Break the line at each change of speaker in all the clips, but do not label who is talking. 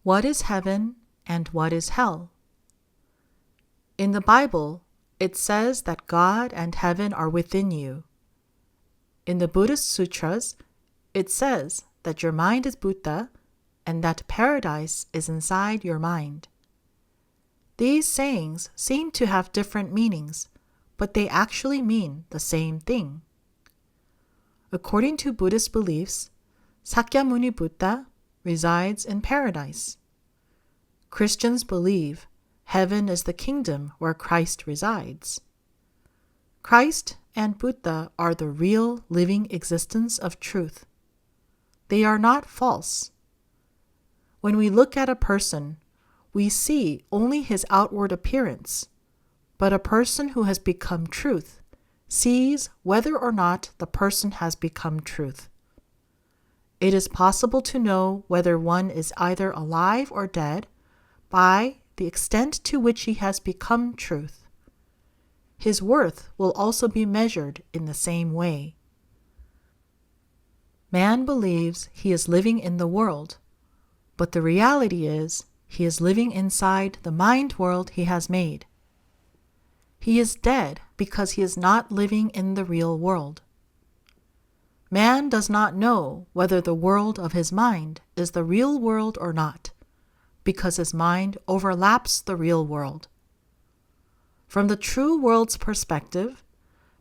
What is heaven and what is hell? In the Bible, it says that God and heaven are within you. In the Buddhist sutras, it says that your mind is Buddha and that paradise is inside your mind. These sayings seem to have different meanings, but they actually mean the same thing. According to Buddhist beliefs, Sakyamuni Buddha resides in paradise. Christians believe heaven is the kingdom where Christ resides. Christ and Buddha are the real living existence of truth. They are not false. When we look at a person, we see only his outward appearance, but a person who has become truth sees whether or not the person has become truth. It is possible to know whether one is either alive or dead by the extent to which he has become truth. His worth will also be measured in the same way. Man believes he is living in the world, but the reality is he is living inside the mind world he has made. He is dead because he is not living in the real world. Man does not know whether the world of his mind is the real world or not, because his mind overlaps the real world. From the true world's perspective,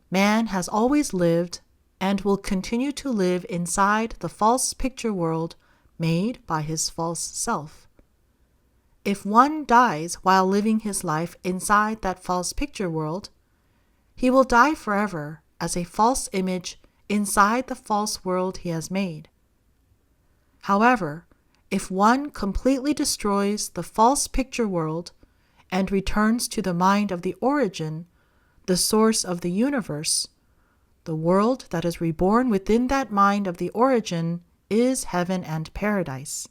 man has always lived and will continue to live inside the false picture world made by his false self. If one dies while living his life inside that false picture world, he will die forever as a false image inside the false world he has made. However, if one completely destroys the false picture world and returns to the mind of the origin, the source of the universe, the world that is reborn within that mind of the origin is heaven and paradise.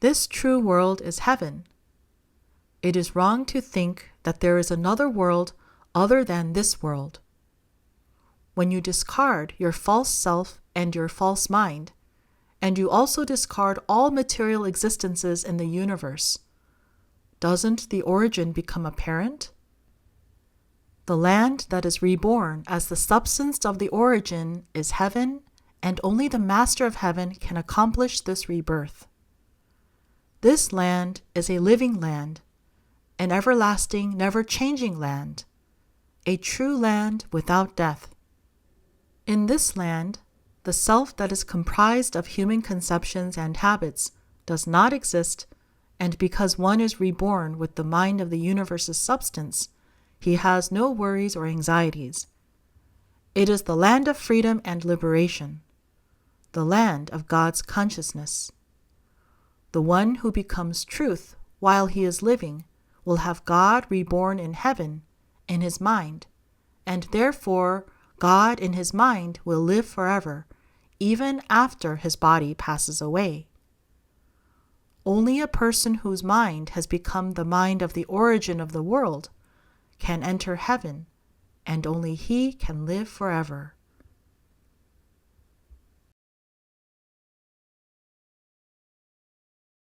This true world is heaven. It is wrong to think that there is another world other than this world. When you discard your false self and your false mind, and you also discard all material existences in the universe, doesn't the origin become apparent? The land that is reborn as the substance of the origin is heaven, and only the Master of Heaven can accomplish this rebirth. This land is a living land, an everlasting, never-changing land, a true land without death. In this land, the self that is comprised of human conceptions and habits does not exist, and because one is reborn with the mind of the universe's substance, he has no worries or anxieties. It is the land of freedom and liberation, the land of God's consciousness. The one who becomes truth while he is living will have God reborn in heaven in his mind, and therefore God in his mind will live forever, even after his body passes away. Only a person whose mind has become the mind of the origin of the world can enter heaven, and only he can live forever.